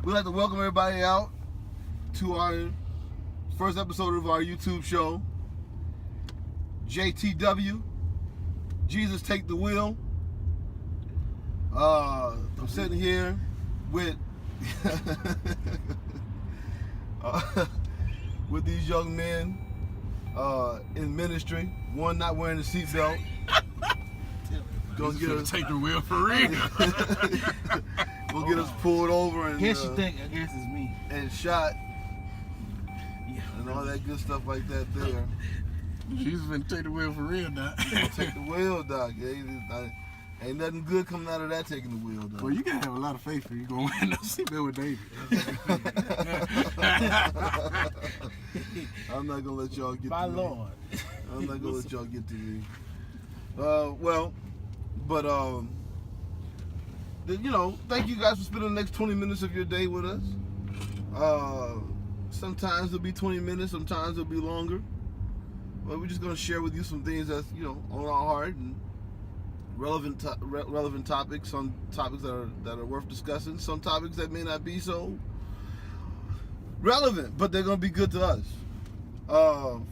We'd like to welcome everybody out to our first episode of our YouTube show. JTW, Jesus Take the Wheel. I'm sitting here with with these young men in ministry. One not wearing a seatbelt. Gonna get us take the wheel for real. We'll get us pulled over and I guess it's me. And shot. Yeah. And all that good stuff like that there. She's gonna take the wheel for real, Doc. Take the wheel, Doc. Ain't nothing good coming out of that, taking the wheel, Doc. Well, you gotta have a lot of faith for you gonna wear no seatbelt with David. I'm not gonna let y'all get My to Lord. me. I'm not gonna let y'all get to me. Thank you guys for spending the next 20 minutes of your day with us. Sometimes it'll be 20 minutes, sometimes it'll be longer. But we're just gonna share with you some things that's on our heart and relevant topics. Some topics that are worth discussing. Some topics that may not be so relevant, but they're gonna be good to us.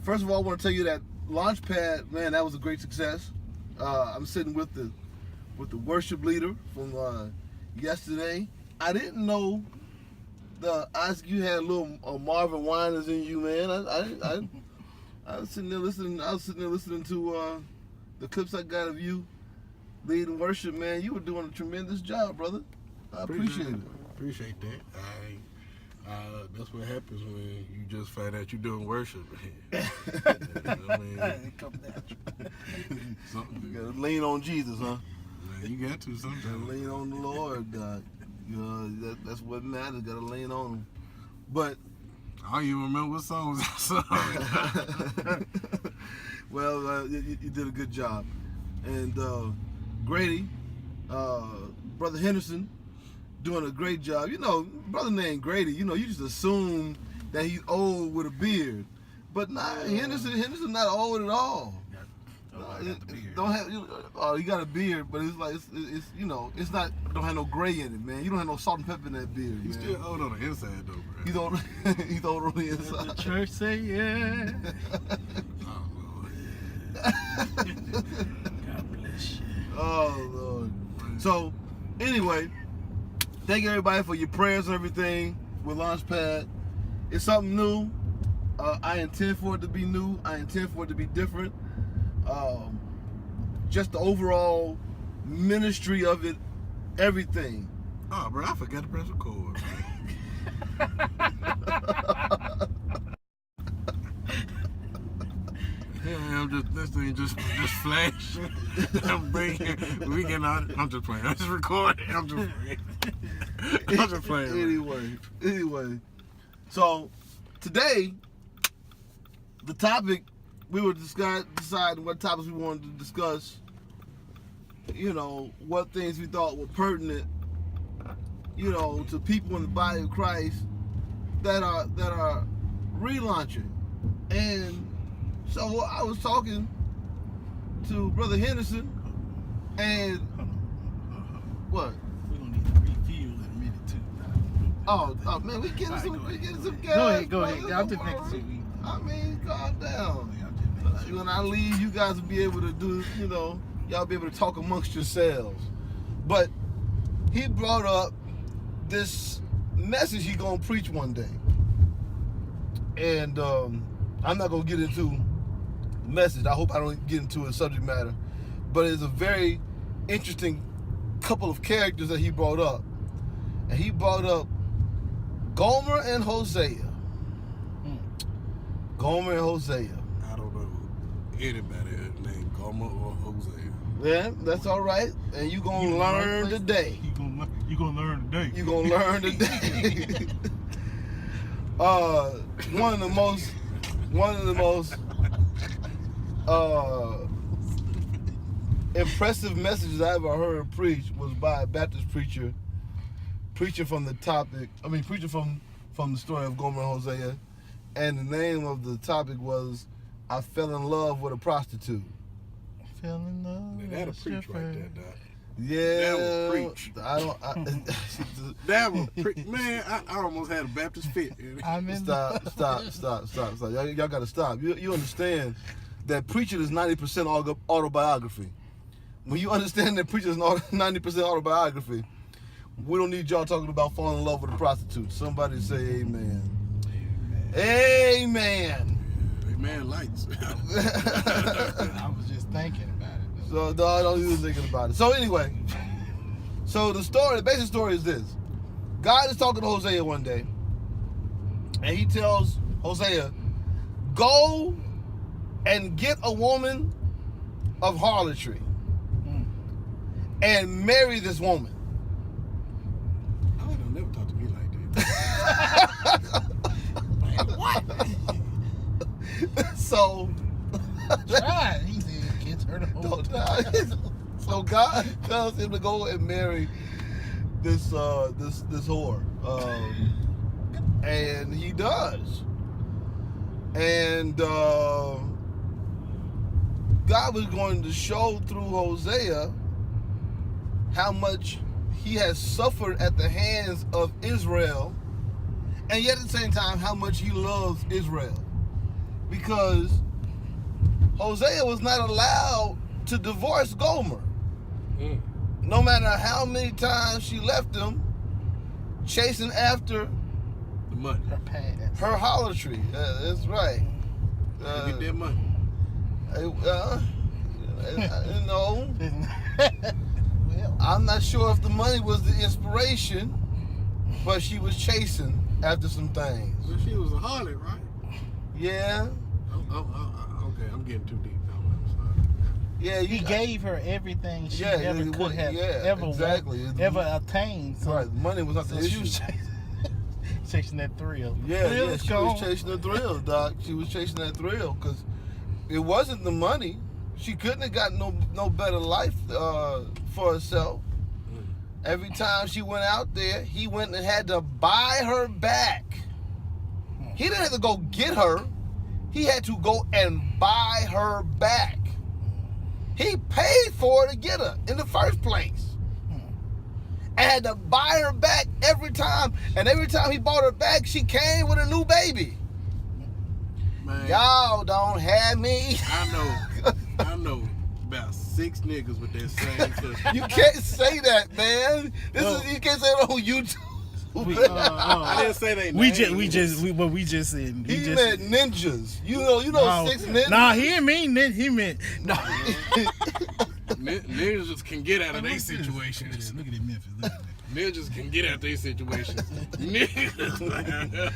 First of all, I want to tell you that Launchpad, man, that was a great success. I'm sitting with the worship leader from yesterday. I didn't know you had a little Marvin Winans in you, man. I was sitting there listening. To the clips I got of you leading worship, man. You were doing a tremendous job, brother. I appreciate it. Appreciate that. That's what happens when you just find out you're doing worship. You gotta lean on Jesus, huh? Man, you got to sometimes. Gotta lean on the Lord, God. That's what matters. Gotta lean on Him. But I don't even remember what song was that song. Well, you did a good job. And Grady, Brother Henderson, doing a great job. Brother named Grady, you just assume that he's old with a beard. But Henderson not old at all. You got a beard, but it's like it's not, don't have no gray in it, man. You don't have no salt and pepper in that beard. He's man. still old on the inside though, bro. He's old on the inside. The church say yeah. Oh Lord. God bless you. Oh Lord. So anyway, thank everybody for your prayers and everything with Launchpad. It's something new. I intend for it to be new. I intend for it to be different. Just the overall ministry of it, everything. Oh, bro, I forgot to press record. Yeah, this thing just flash. I'm just playing. I'm just recording. I'm just playing. Anyway. So today, the topic we were deciding what topics we wanted to discuss. What things we thought were pertinent, to people in the body of Christ that are relaunching. And so I was talking to Brother Henderson, and what? We're gonna need to refuel in a minute too. Oh man, we getting some gas. Go ahead. I'm just making sure. I mean, calm down. When I leave, you guys will be able to do, y'all be able to talk amongst yourselves. But he brought up this message he gonna preach one day. And I'm not gonna get into the message. I hope I don't get into a subject matter. But it's a very interesting couple of characters that he brought up. And he brought up Gomer and Hosea. Gomer and Hosea. I don't know anybody named Gomer or Hosea. Yeah, that's all right. And you gonna learn today. You gonna learn today. You gonna learn today. One of the most impressive messages I ever heard preached was by a Baptist preacher, preaching from the story of Gomer and Hosea. And the name of the topic was, I fell in love with a prostitute. Fell in love. That'll preach right there, Doc. Yeah, That will preach. I don't. That was man. I almost had a Baptist fit. Stop. Y'all gotta stop. You understand that preaching is 90% autobiography. When you understand that preaching is 90% autobiography, we don't need y'all talking about falling in love with a prostitute. Somebody say amen. Amen. Amen. Lights. I was just thinking about it. So no, I don't even thinking about it. So anyway, so the basic story is this: God is talking to Hosea one day, and he tells Hosea, "Go and get a woman of harlotry and marry this woman." I don't never talk to me like that. What? So, Try. He said, "Kids hurt him." so God tells him to go and marry this whore, and he does. And God was going to show through Hosea how much he has suffered at the hands of Israel, and yet at the same time how much he loves Israel, because Hosea was not allowed to divorce Gomer. No matter how many times she left him, chasing after The money. her harlotry. That's right. Get that money. No, Well, I'm not sure if the money was the inspiration, but she was chasing after some things. Well, she was a harlot, right? Yeah. Okay, I'm getting too deep. I'm sorry. Yeah, he gave her everything she Yeah, ever it could was- have yeah, ever exactly. ever attained. So, Right, money was not so the she issue. was chasing that thrill. Yeah, Thrill's she gone. was chasing the thrill, Doc. She was chasing that thrill because it wasn't the money. She couldn't have got no better life for herself. Every time she went out there, he went and had to buy her back. He didn't have to go get her. He had to go and buy her back. He paid for her to get her in the first place. And had to buy her back every time. And every time he bought her back, she came with a new baby. Man, Y'all don't have me. I know about 6 niggas with that same custom. You can't say that, man. You can't say it on YouTube. I didn't say they We names. just said. He meant ninjas. You know, No. 6 ninjas. Nah, he didn't mean that. He meant no. Ninjas can get out of their situations. Look at it, Memphis. Look at Ninjas can get out their situations. Niggas.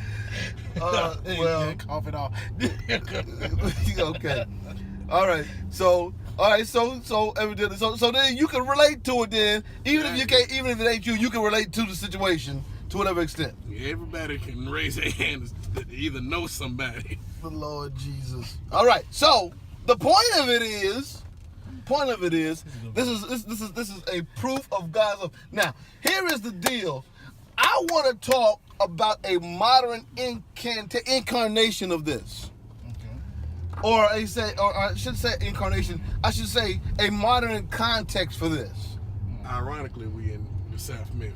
Well, cough it off. okay. All right. So evidently, so then you can relate to it. Then even if it ain't you can relate to the situation to whatever extent. Everybody can raise their hands to either know somebody. The Lord Jesus. All right. So the point of it is, this is a proof of God's love. Now, here is the deal. I want to talk about a modern incarnation of this. Or I should say incarnation. I should say a modern context for this. Ironically, we in the South Memphis.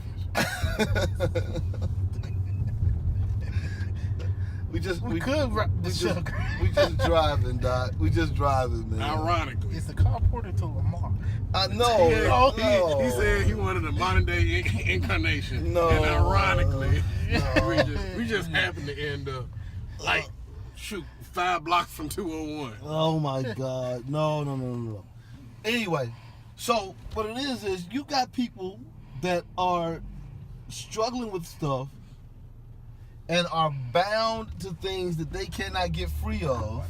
We just driving, Doc. We just driving, man. Ironically. It's the carporter to Lamar. I know. Yeah, he said he wanted a modern day incarnation. No. And ironically, No. we just happened to end up like 5 blocks from 201. Oh my God. No. Anyway, so what it is you got people that are struggling with stuff and are bound to things that they cannot get free of.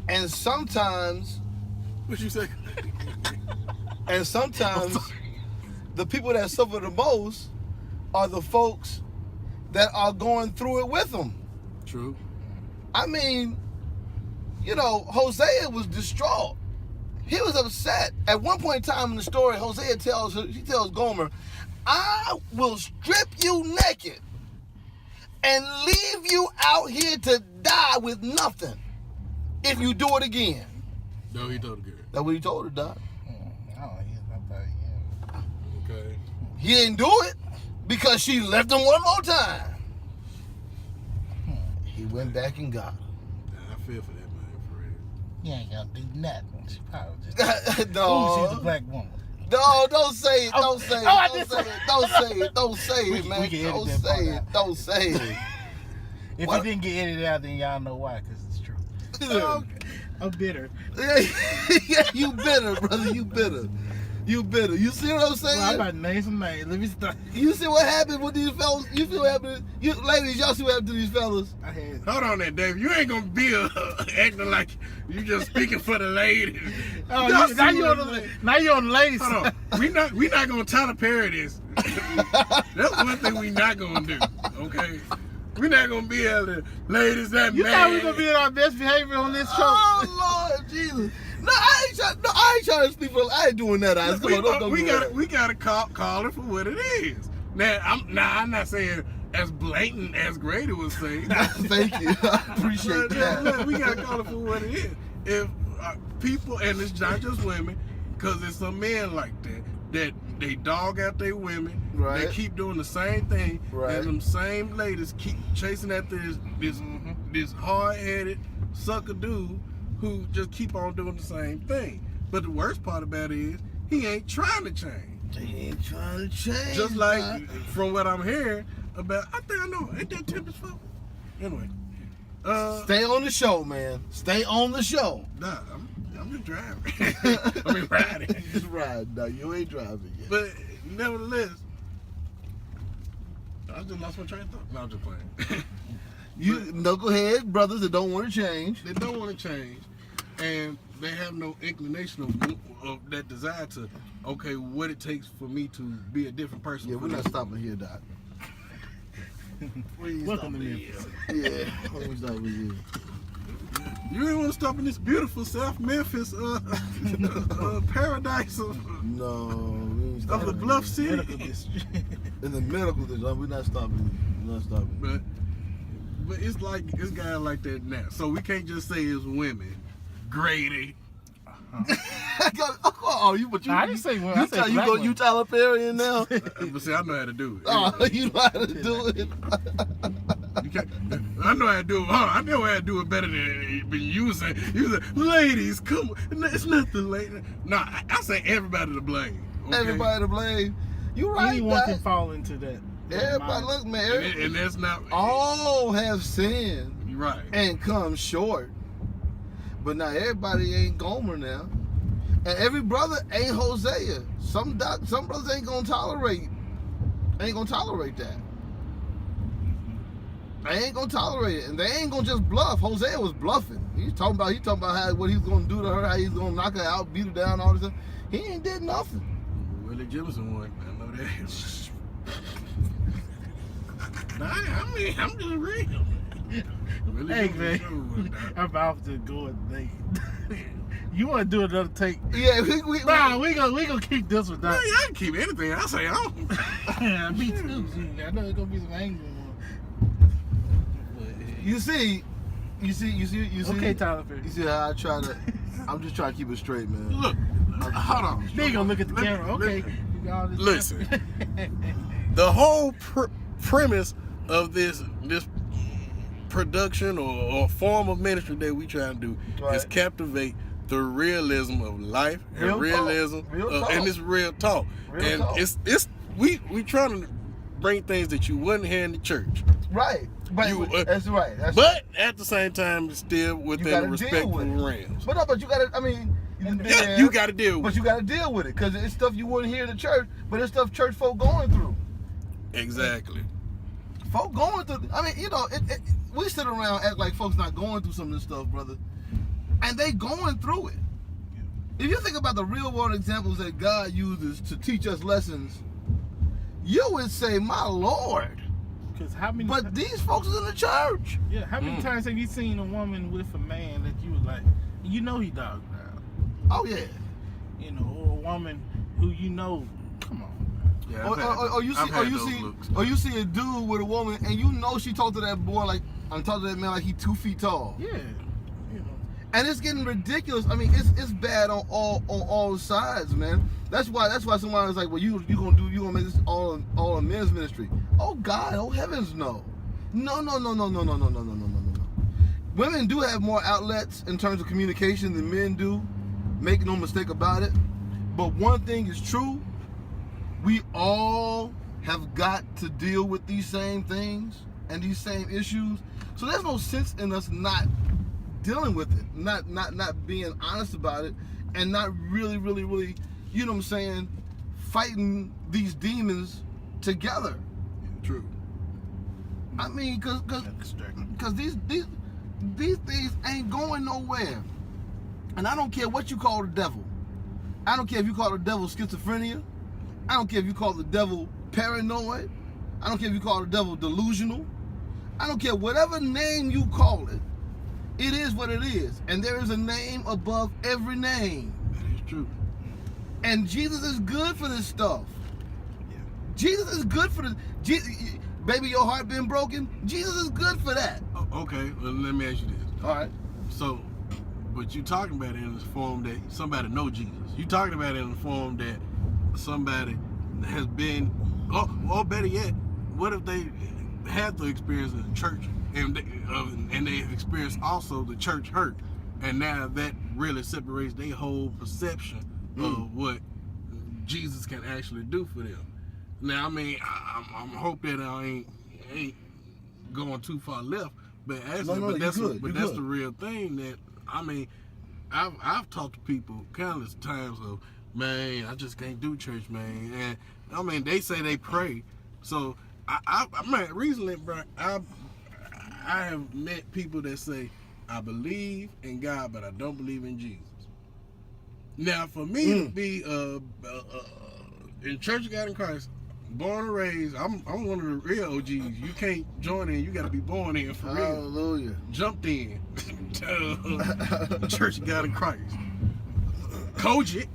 And sometimes What you say? the people that suffer the most are the folks that are going through it with them. True. I mean, Hosea was distraught. He was upset. At one point in time in the story, Hosea tells Gomer, I will strip you naked and leave you out here to die with nothing if you do it again. No, he told the girl. That's what he told her, Doc. Oh, He didn't do it because she left him one more time. He went back and got her. I feel for that man, for real. You ain't gonna do nothing. She probably just. No. Ooh, she's a black woman. No, don't say it. Don't say it. I Don't just- say it. Don't say it. Don't say it, man. we can edit Don't that part say it. out. Don't say it. If What? it didn't get edited out, then y'all know why, because it's true. I'm bitter. Yeah, you bitter, brother. You bitter. You bitter. You see what I'm saying? Well, I'm about to name some names. Let me start. You see what happened with these fellas? You see what happened? You ladies, y'all see what happened to these fellas? I had. Hold on there, Dave. You ain't gonna be acting like you just speaking for the ladies. Oh, Y'all now see you what on I'm the saying? now you on the ladies. Hold on. We not gonna Tyler Perry this. That's one thing we not gonna do. Okay. We not gonna be able to, ladies, that You man. thought we were gonna be in our best behavior on this show? Oh Lord Jesus! No, I ain't trying to speak for. I ain't doing that. Come on, don't we do gotta that. we gotta call it for what it is. Now I'm not saying as blatant as Grady was saying. Thank you. I appreciate that. Look, we gotta call it for what it is. If people, and it's not just women, because it's some men like that they dog out their women. Right. They keep doing the same thing. Right. And them same ladies keep chasing after this hard-headed sucker dude who just keep on doing the same thing. But the worst part about it is he ain't trying to change. They ain't trying to change. Just like man. from what I'm hearing about, I think I know. Ain't that Tempest fault? Anyway. Stay on the show, man. Stay on the show. Nah, I'm just driving. I mean riding. You just ride. No, you ain't driving yet. But nevertheless, I just lost my train of thought. No, I'm just playing. You knucklehead brothers that don't want to change. They don't want to change, and they have no inclination of that desire to, okay, what it takes for me to be a different person. Yeah, for we're not them. stopping here, Doc. Please Welcome stop to here. Memphis. Yeah, please stop with you. You ain't want to stop in this beautiful South Memphis paradise of No, we ain't the stopping Bluff here. City. Medical district. In the medical district, we're not stopping. We're not stopping. But it's like it's guys like that now. So we can't just say it's women. Grady. Oh, you, but you. I didn't say women, I said You black go. women. You Tyler Perry in now. But see, I know how to do it. Oh, Anyway, you know how to do it. you can't, I know how to do it. I know how to do it better than you say. You say, ladies, come on. It's nothing late. No, I say everybody to blame. Okay? Everybody to blame. You right, Anyone can Doc. fall into that. Everybody, mindset. look, man. And that's not. All have sinned You're right. and come short. But now everybody ain't Gomer now. And every brother ain't Hosea. Some brothers ain't gonna tolerate that. They ain't gonna tolerate it. And they ain't gonna just bluff. Hosea was bluffing. He's talking about what he's gonna do to her, how he's gonna knock her out, beat her down, all this stuff. He ain't did nothing. Willie Jefferson one. I know that. Nah, I mean, I'm just real. Willie Hey Jefferson man, sure was, dog. I'm about to go and think. You want to do another take? Yeah, Nah, we gonna keep this one Well, down. I can keep anything I say on. Me too. See, I know it's gonna be some angry one. you see. Okay, Tyler Perry. You see how I try to? I'm just trying to keep it straight, man. Look, hold on. They gonna look at the camera. Okay. Listen. The whole premise of this production or form of ministry that we try to do Right. is captivate the realism of life and realism and it's real talk. Real talk. It's we trying to bring things that you wouldn't hear in the church. Right. But that's right. That's But at the same time, it's still You within gotta the respectful deal with it. realms. But no, but you gotta. I mean, Yeah, you got to deal with But it. you gotta deal with it because it's stuff you wouldn't hear in the church, but it's stuff church folk going through. Exactly. Folk going through. I mean, you know, we sit around act like folks not going through some of this stuff, brother, and they going through it. If you think about the real world examples that God uses to teach us lessons, you would say, "My Lord." Because how many? But these folks is in the church. Yeah, how many times have you seen a woman with a man that you was like, you know he dogged out? Oh yeah. You know, or a woman who you know, come on. Yeah, Or you see a dude with a woman and you know she talked to that boy like I'm talking to that man like he 2 feet tall. Yeah. You know. And it's getting ridiculous. I mean, it's bad on all sides, man. That's why somebody's like, well, you gonna make this all a men's ministry. Oh God, oh heavens, no. No. Women do have more outlets in terms of communication than men do. Make no mistake about it. But one thing is true, we all have got to deal with these same things and these same issues. So there's no sense in us not dealing with it, not being honest about it, and not really, you know what I'm saying, fighting these demons together. Yeah, true. I mean, cause these things ain't going nowhere. And I don't care what you call the devil. I don't care if you call the devil schizophrenia. I don't care if you call the devil paranoid. I don't care if you call the devil delusional. I don't care whatever name you call it. It is what it is. And there is a name above every name. That is true. And Jesus is good for this stuff. Yeah. Jesus is good for this. Baby, your heart been broken? Jesus is good for that. Oh, okay, well, let me ask you this. All right. So, but you talking about it in the form that somebody know Jesus. You talking about it in the form that somebody has been, or better yet, what if they had the experience in the church and they have experienced also the church hurt, and now that really separates their whole perception of what Jesus can actually do for them. Now, I mean, I'm hope that I ain't going too far left, but actually, that's the real thing. That I mean, I've talked to people countless times of, man, I just can't do church, man, and I mean, they say they pray, so I mean, recently, bro, I have met people that say, I believe in God, but I don't believe in Jesus. Now, for me to be in Church of God in Christ, born and raised, I'm one of the real OGs. You can't join in, you got to be born in for real. Hallelujah. Jumped in Church of God in Christ. Kojit.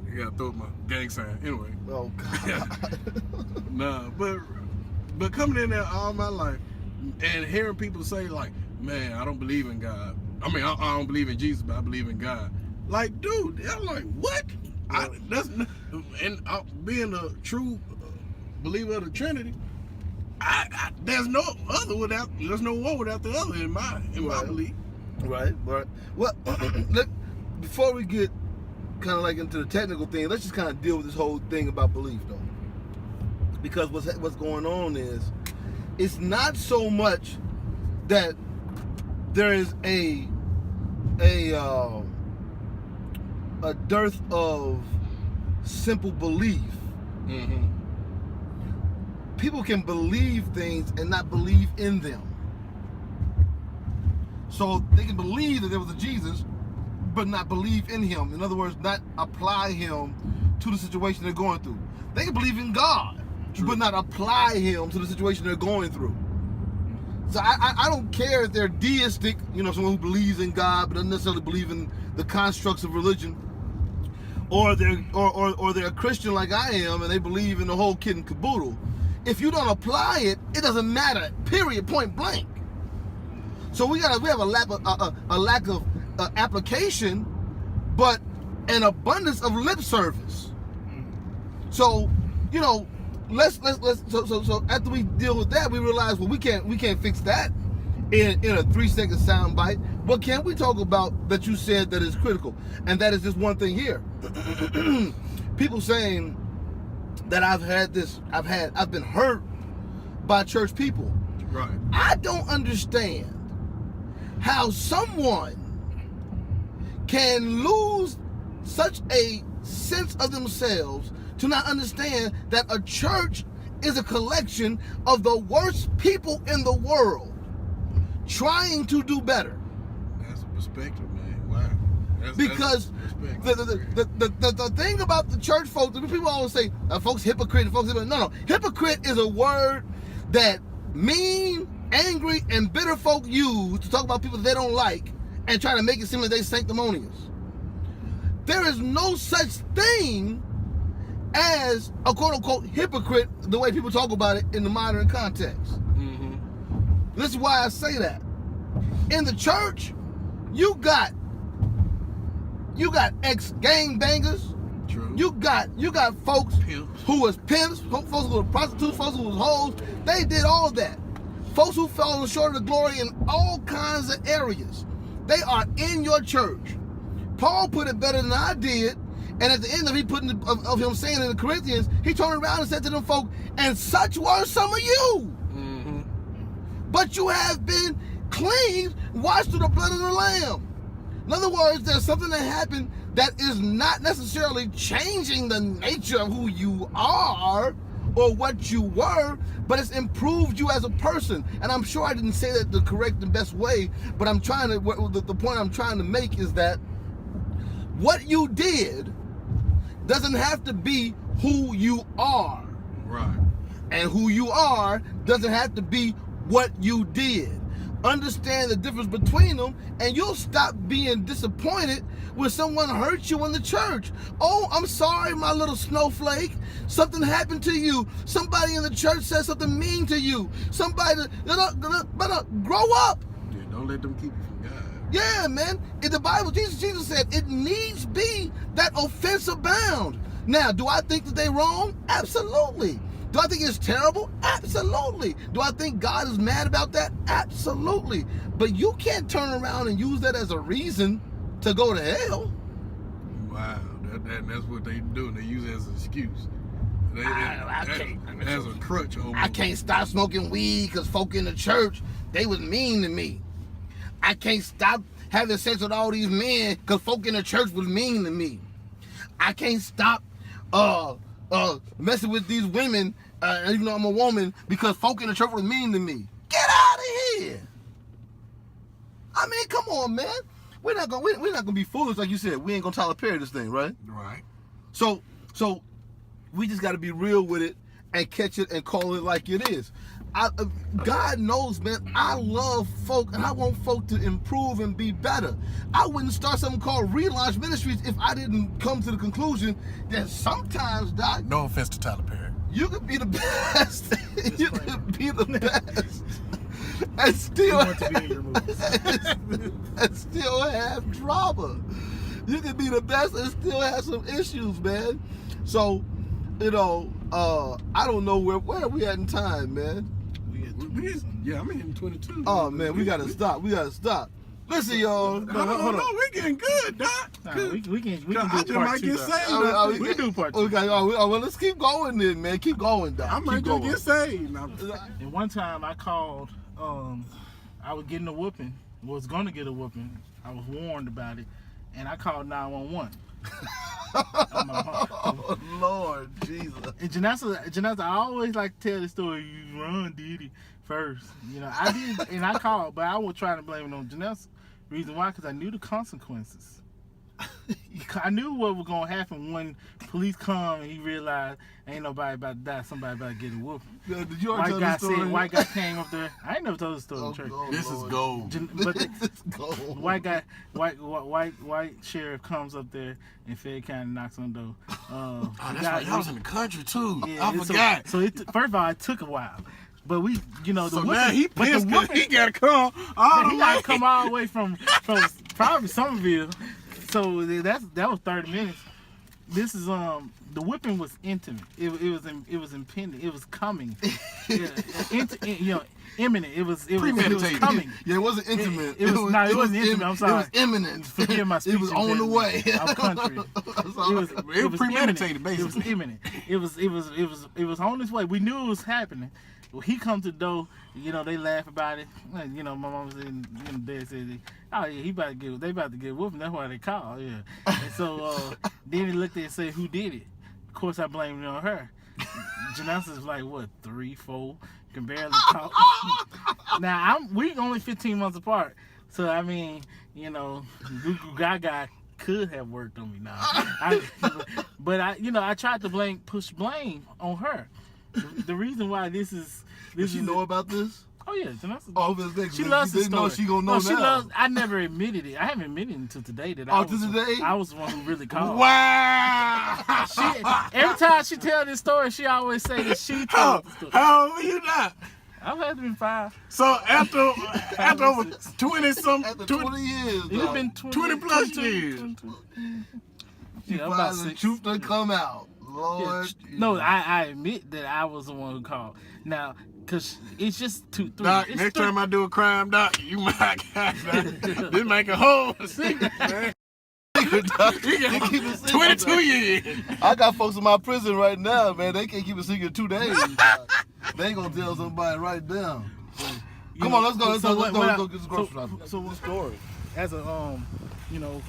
You got to throw my gang sign. Anyway. Oh, God. Nah, but coming in there all my life and hearing people say, like, man, I don't believe in God. I mean, I don't believe in Jesus, but I believe in God. Like, dude, I'm like, what? Being a true believer of the Trinity, there's no one without the other in my belief. Right. Well, before we get kind of like into the technical thing, let's just kind of deal with this whole thing about belief, though. Because what's going on is, it's not so much that there is a dearth of simple belief. Mm-hmm. People can believe things and not believe in them. So they can believe that there was a Jesus, but not believe in him. In other words, not apply him to the situation they're going through. They can believe in God, but not apply him to the situation they're going through. So I don't care if they're deistic, someone who believes in God but doesn't necessarily believe in the constructs of religion, or they're a Christian like I am and they believe in the whole kit and caboodle. If you don't apply it, it doesn't matter. Period. Point blank. So we have a lack of application, but an abundance of lip service. So so after we deal with that, we realize, well, we can't fix that in a 3-second sound bite. What can we talk about that you said that is critical? And that is this one thing here. People saying that I've been hurt by church people. Right. I don't understand how someone can lose such a sense of themselves to not understand that a church is a collection of the worst people in the world trying to do better. That's a perspective, man. Wow. Because the thing about the church folks, people always say, folks hypocrite, no. Hypocrite is a word that mean, angry, and bitter folk use to talk about people they don't like and try to make it seem like they sanctimonious. There is no such thing as a quote-unquote hypocrite the way people talk about it in the modern context. Mm-hmm. This is why I say that. In the church, You got ex-gangbangers. True. You got folks Pimps. who was pimps, folks who were prostitutes, folks who was hoes. They did all that. Folks who fell short of the glory in all kinds of areas. They are in your church. Paul put it better than I did. And at the end of him saying in the Corinthians, he turned around and said to them folk, and such were some of you. Mm-hmm. But you have been cleansed, washed through the blood of the Lamb. In other words, there's something that happened that is not necessarily changing the nature of who you are or what you were, but it's improved you as a person. And I'm sure I didn't say that the correct and best way, but the point I'm trying to make is that what you did doesn't have to be who you are. Right. And who you are doesn't have to be what you did. Understand the difference between them, and you'll stop being disappointed when someone hurts you in the church. Oh, I'm sorry, my little snowflake. Something happened to you. Somebody in the church said something mean to you. Somebody, better grow up. Yeah, don't let them keep you from God. Yeah, man. In the Bible, Jesus said, it needs be that offense abound. Now, do I think that they're wrong? Absolutely. Do I think it's terrible? Absolutely. Do I think God is mad about that? Absolutely. But you can't turn around and use that as a reason to go to hell. Wow, that's what they do. They use it as an excuse. As a crutch. I can't stop smoking weed because folk in the church, they was mean to me. I can't stop having sex with all these men because folk in the church was mean to me. I can't stop messing with these women, even though I'm a woman, because folk in the church was mean to me. Get out of here! I mean, come on, man. We're not gonna be foolish, like you said. We ain't gonna Tyler Perry this thing, right? Right. So we just got to be real with it and catch it and call it like it is. God knows, man, I love folk and I want folk to improve and be better. I wouldn't start something called Relaunch Ministries if I didn't come to the conclusion that sometimes, Doc, No offense to Tyler Perry. you could be the best. You could be the best. And still, want to be in your movies. and still have drama. You can be the best and still have some issues, man. So, I don't know where are we at in time, man. I'm in 22. Oh man, we gotta stop. Listen, y'all. Hold on. We're getting good, Doc. We can do I just part might two. get though. saved. We do part two. Okay, well, let's keep going then, man. Keep going, Doc. I might Keep just going. get saved. And one time I called, I was getting a whooping, was gonna get a whooping. I was warned about it, and I called 911. Oh, Lord Jesus. And Janessa, I always like to tell the story. You run Diddy first. I did, and I called, but I was trying to blame it on Janessa. Reason why? Because I knew the consequences. I knew what was gonna happen when police come and he realized ain't nobody about to die. Somebody about to get a whooping. Did you already tell the story? White guy came up there. I ain't never told the story in church. This is gold. But This is gold. white guy, white sheriff comes up there and Fed County knocks on the door. Oh, that's right. Y'all was in the country too. Yeah, I forgot. So first of all, it took a while, but we, the So whooping, now he but the pissed 'cause whooping- he gotta come all the he gotta way. come all the way from probably Somerville. So that was 30 minutes. This is the whipping was intimate. It was impending. It was coming. Imminent. It was Premeditated. coming. Yeah, it wasn't intimate. It wasn't intimate. I'm sorry. It was imminent. Forgive my speech. It was on the way. I'm country. It was premeditated, imminent. It was basically. imminent. It was on its way. We knew it was happening. Well, he come to the door. They laugh about it. My mom was in. Dad said, "Oh yeah, they about to get whooping. That's why they call." Yeah. And so then he looked at it and said, "Who did it?" Of course, I blamed it on her. Janessa's like what 3, 4, can barely talk. Now we only 15 months apart, so I mean, Goo Goo Gaga could have worked on me now. But I tried to push blame on her. The reason why this is Does she know about this? Oh yeah, Janessa. Oh, this next. She loves the didn't know story. she gonna know She now. loves. I never admitted it. I haven't admitted it until today that Today? I was the one who really called. Wow. Every time she tell this story, she always say that she told the story. How old were you now? I've had been 5. So after over 20 some After 20, 20 years, It's dog, been 20 plus years. you Yeah, I'm about find the 6. truth to come out. Yeah, Lord. no, I admit that I was the one who called. Now, cause it's just 2, 3. Doc, It's next 3. time I do a crime, Doc, you might this make a whole secret, man. They keep it secret, 22 dog. years. I got folks in my prison right now, man. They can't keep a secret 2 days. dog. They ain't gonna tell somebody right now. Come on, let's go. Let's go get some groceries. shopping. So one story, as a you know,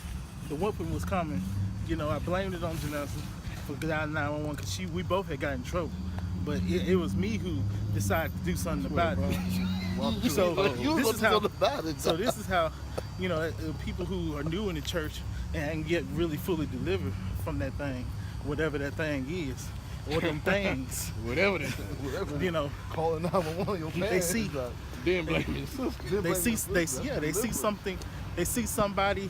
the whooping was coming. You know, I blamed it on Janessa for dialing 911 because we both had got in trouble, but it was me who decided to do something about it. So this is how, you know, people who are new in the church and get really fully delivered from that thing, whatever that thing is, or them things, Whatever it is. you know. Calling 911, your They parents. see, Then blame your sister. they see something, they see somebody,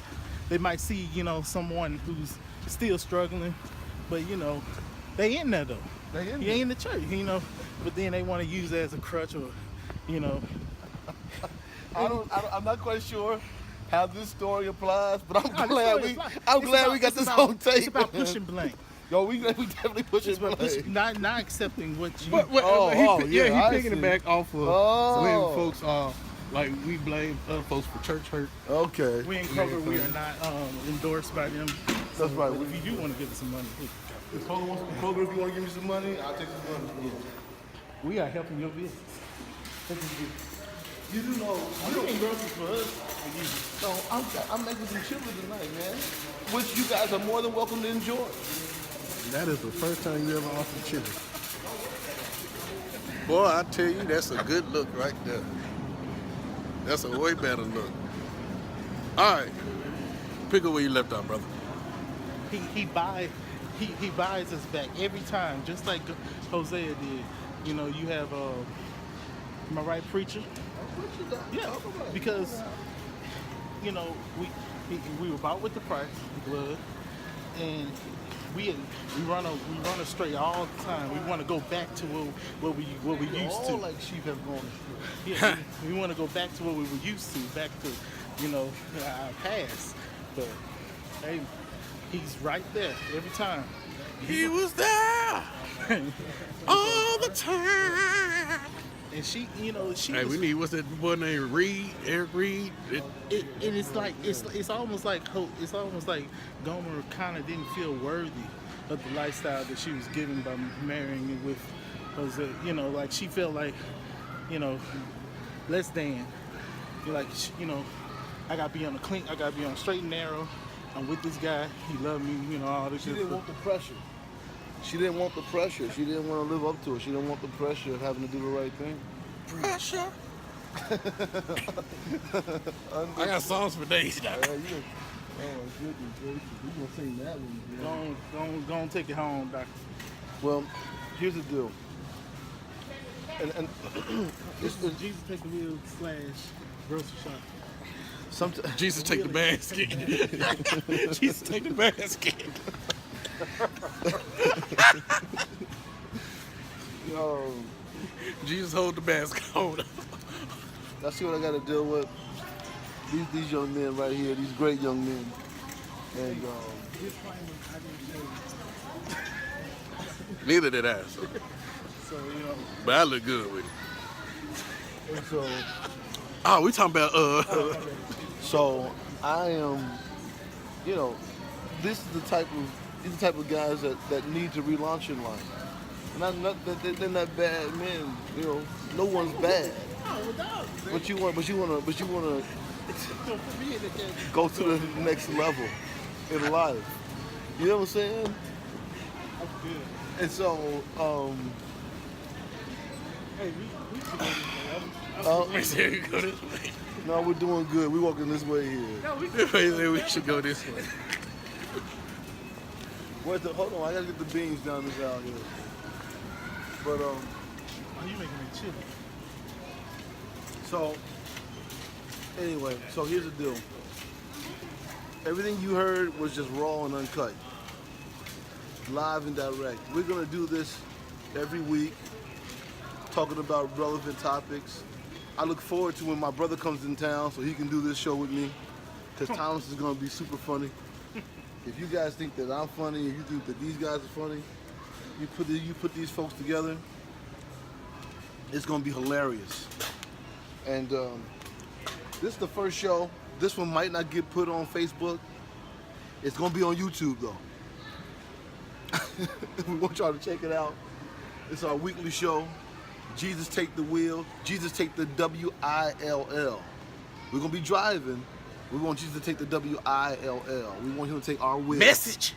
they might see, you know, someone who's still struggling, but you know, they in there though. They in He there. ain't in the church, you know, but then they want to use it as a crutch, or, you know. I'm not quite sure how this story applies, but No, I'm this glad story we applies. I'm It's glad about- we got it's this about- on tape. It's about man. pushing blame. Yo, we definitely pushing It's about blame. not accepting what you. But Oh, he I picking see. it back off of Oh. when folks are like we blame other folks for church hurt. Okay, We in Kroger, we are not endorsed by them. that's right. But if you do want to give us some money, If Kroger wants some Kroger, if you want to give me some money, I'll take some money. we are helping your business. You do know, You ain't groceries for us. so I'm making some chili tonight, man, which you guys are more than welcome to enjoy. That is the first time you ever offered chili. Boy, I tell you, that's a good look right there. That's a way better look. All right, pick up where you left off, brother. He buys us back every time, just like Hosea did. You know, you have am I right, preacher? Yeah, because you know we were bought with the price, the blood, and we run astray all the time. We want to go back to what we used to. All like sheep have gone astray. Yeah, we want to go back to what we were used to, back to, you know, our past. But hey, he's right there every time. He was there all the time. And she, you know, she. Hey, was, we need what's that boy named Reed? Eric Reed. and it's like it's almost like Gomer kind of didn't feel worthy of the lifestyle that she was given by marrying with Jose. You know, like she felt like, you know, less than. Like, you know, I gotta be on the straight and narrow. I'm with this guy. He loved me. You know, all this. She good didn't stuff. want the pressure. She didn't want the pressure. She didn't want to live up to it. She didn't want the pressure of having to do the right thing. Pressure. I got songs for days now. Oh my goodness gracious. We gonna sing that one. Go on, take it home, doctor. Well, here's the deal. And This is Jesus take the wheel / grocery shop. sometimes Jesus take the basket. Jesus take the basket. yo, Jesus hold the basket. Hold up. I see what I got to deal with. These young men right here, these great young men, and Neither did I. So. So, you know. But I look good with it. and so Oh, we talking about So I am, you know, these are the type of guys that need to relaunch in life. And they're not bad men, you know. No one's bad. But you wanna go to the next level in life. You know what I'm saying? And so, Hey, we should go this way. we should go this way. no, we're doing good. We're walking this way here. No, we We should go this way. Hold on, I gotta get the beans down this out here. But Oh, you making me chilly. so anyway, so here's the deal. Everything you heard was just raw and uncut. Live and direct. We're gonna do this every week talking about relevant topics. I look forward to when my brother comes in town so he can do this show with me, because Thomas is going to be super funny. If you guys think that I'm funny, if you think that these guys are funny, you put these folks together, it's going to be hilarious. And this is the first show. This one might not get put on Facebook. It's going to be on YouTube, though. We want y'all to check it out. It's our weekly show. Jesus Take the Wheel. Jesus Take the W-I-L-L. We're going to be driving. We want Jesus to take the W-I-L-L. We want him to take our wheel. Message.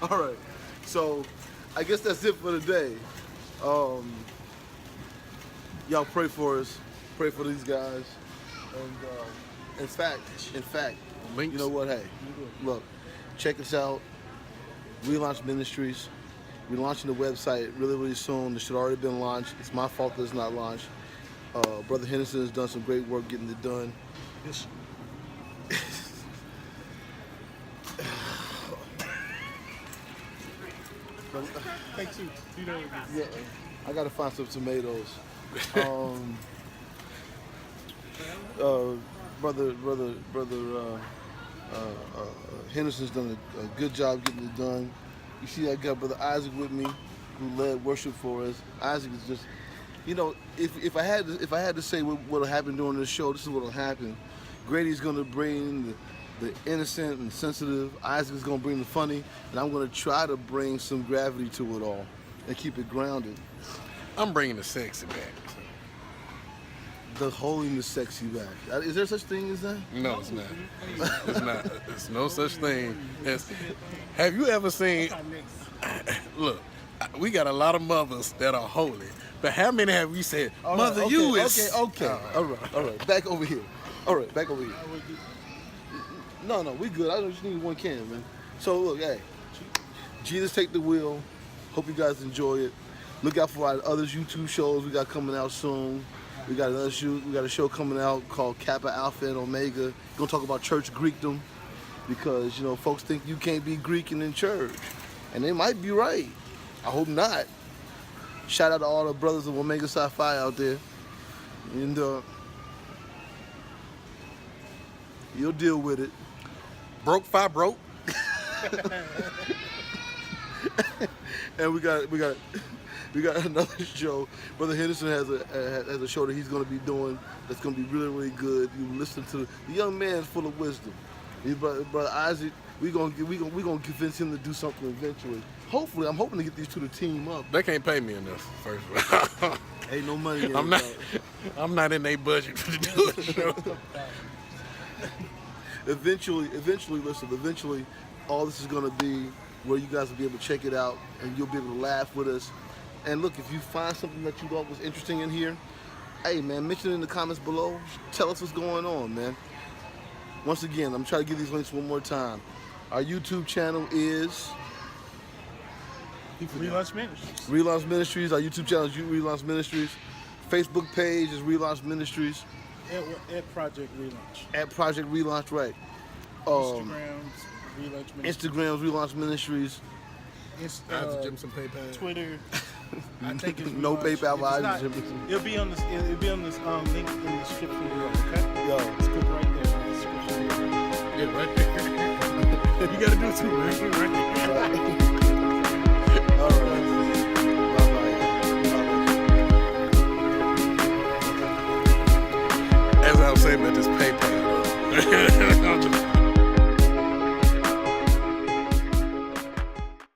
All right. So, I guess that's it for today. Y'all pray for us. Pray for these guys. And in fact, Links. you know what? Hey, look, check us out. Relaunch Ministries. We're launching the website really, really soon. It should already been launched. It's my fault that it's not launched. Brother Henderson has done some great work getting it done. Yes. Thank you. Yeah, I gotta find some tomatoes. Brother Henderson's done a good job getting it done. You see, I got Brother Isaac with me, who led worship for us. Isaac is just, you know, if I had to say what'll happen during this show, this is what'll happen. Grady's gonna bring the innocent and sensitive. Isaac is gonna bring the funny, and I'm gonna try to bring some gravity to it all and keep it grounded. I'm bringing the sexy back. The holiness sexy back. Is there such thing as that? No, it's not. It's not. There's no such thing as. Have you ever seen? Look, we got a lot of mothers that are holy, but how many have we said, All right, "Mother, okay, you is"? okay. All right. Back over here. All right, back over here. No, we good. I just need one can, man. So look, hey, Jesus Take the Wheel. Hope you guys enjoy it. Look out for our other YouTube shows we got coming out soon. We got a show coming out called Kappa, Alpha, and Omega. We're gonna talk about church Greekdom, because you know folks think you can't be Greek and in church, and they might be right. I hope not. Shout out to all the brothers of Omega Psi Phi out there, and you'll deal with it. Broke, broke. And we got another show. Brother Henderson has a show that he's going to be doing that's going to be really, really good. You listen to the young man's full of wisdom. Brother Isaac, we gonna convince him to do something eventually. Hopefully, I'm hoping to get these two to team up. They can't pay me enough. First of all, Ain't no money in I'm it, not. I'm not in their budget to do a show. Eventually, listen. Eventually, all this is going to be where you guys will be able to check it out, and you'll be able to laugh with us. And look, if you find something that you thought was interesting in here, hey man, mention it in the comments below. Tell us what's going on, man. Once again, I'm trying to give these links one more time. Our YouTube channel is Relaunch Ministries. Relaunch Ministries. Our YouTube channel is Relaunch Ministries. Facebook page is Relaunch Ministries. At Project Relaunch. At Project Relaunch, right. Instagrams, Relaunch Ministries. Instagrams, Relaunch Ministries. I have to jump some PayPal. Twitter. I think it's No Relaunch. PayPal, If but it's not, it'll be on this. It'll be on this link in the description below. Okay. Yo. It's good right there in the description below. Yeah, right there. You gotta do it too, man. Right there. All right. Bye-bye. As I was saying about this PayPal.